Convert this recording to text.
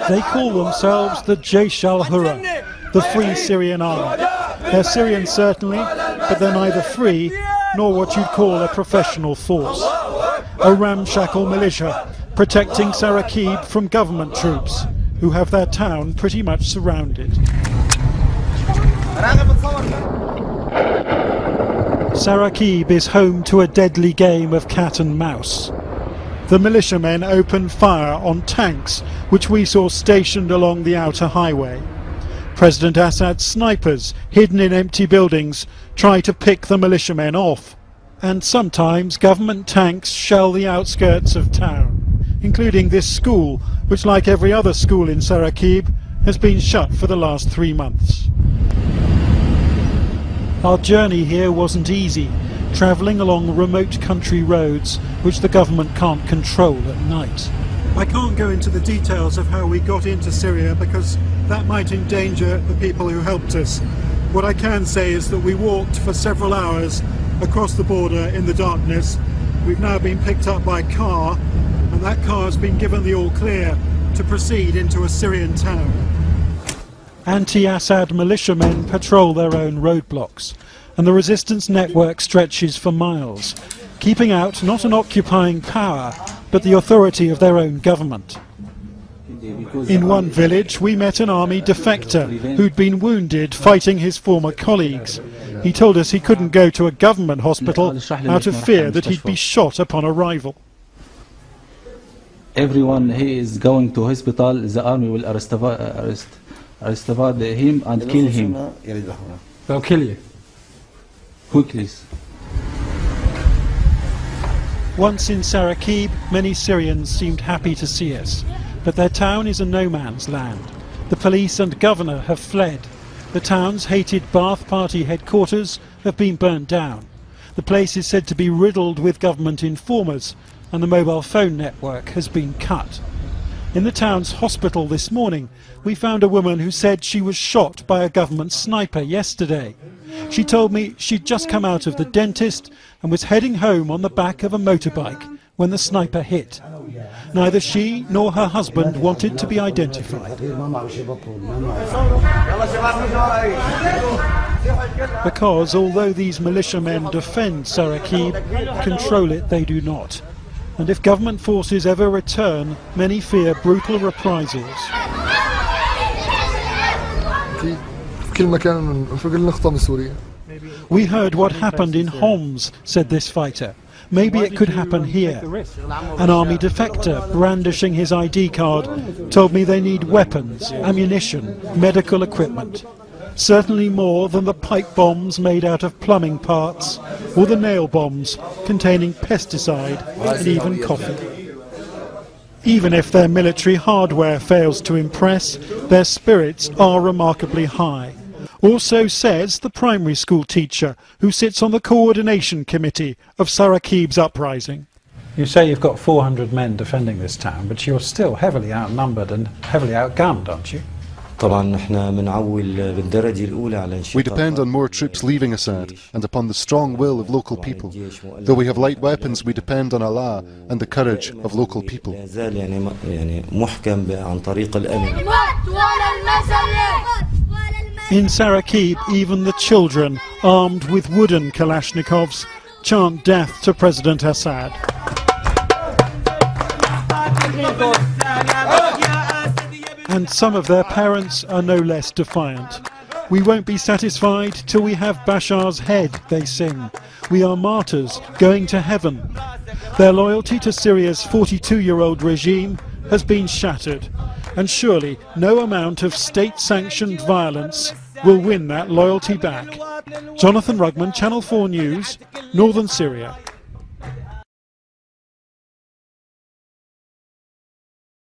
They call themselves the Jeish al-Hurra, the Free Syrian Army. They're Syrian certainly, but they're neither free nor what you'd call a professional force. A ramshackle militia protecting Sarakib from government troops, who have their town pretty much surrounded. Sarakib is home to a deadly game of cat and mouse. The militiamen opened fire on tanks which we saw stationed along the outer highway. President Assad's snipers, hidden in empty buildings, try to pick the militiamen off. And sometimes government tanks shell the outskirts of town, including this school, which, like every other school in Sarakib, has been shut for the last 3 months. Our journey here wasn't easy, travelling along remote country roads which the government can't control at night. I can't go into the details of how we got into Syria because that might endanger the people who helped us. What I can say is that we walked for several hours across the border in the darkness. We've now been picked up by car, and that car has been given the all clear to proceed into a Syrian town. Anti-Assad militiamen patrol their own roadblocks, and the resistance network stretches for miles, keeping out not an occupying power, but the authority of their own government. In one village we met an army defector who'd been wounded fighting his former colleagues. He told us he couldn't go to a government hospital out of fear that he'd be shot upon arrival. Everyone he is going to hospital, the army will arrest him and kill him. They'll kill you? Quickly. Once in Sarakib, many Syrians seemed happy to see us, but their town is a no-man's land. The police and governor have fled. The town's hated Ba'ath Party headquarters have been burnt down. The place is said to be riddled with government informers, and the mobile phone network has been cut. In the town's hospital this morning, we found a woman who said she was shot by a government sniper yesterday. She told me she'd just come out of the dentist and was heading home on the back of a motorbike when the sniper hit. Neither she nor her husband wanted to be identified. Because although these militiamen defend Sarakib, control it they do not. And if government forces ever return, many fear brutal reprisals. We heard what happened in Homs, said this fighter. Maybe it could happen here. An army defector, brandishing his ID card, told me they need weapons, ammunition, medical equipment. Certainly more than the pipe bombs made out of plumbing parts, or the nail bombs containing pesticide and even coffee. Even if their military hardware fails to impress, their spirits are remarkably high. Also says the primary school teacher who sits on the coordination committee of Sarakib's uprising. You say you've got 400 men defending this town, but you're still heavily outnumbered and heavily outgunned, aren't you? We depend on more troops leaving Assad and upon the strong will of local people. Though we have light weapons, we depend on Allah and the courage of local people. In Sarakib, even the children, armed with wooden Kalashnikovs, chant death to President Assad. And some of their parents are no less defiant. We won't be satisfied till we have Bashar's head, they sing. We are martyrs going to heaven. Their loyalty to Syria's 42-year-old regime has been shattered. And surely no amount of state-sanctioned violence will win that loyalty back. Jonathan Rugman, Channel 4 News, Northern Syria.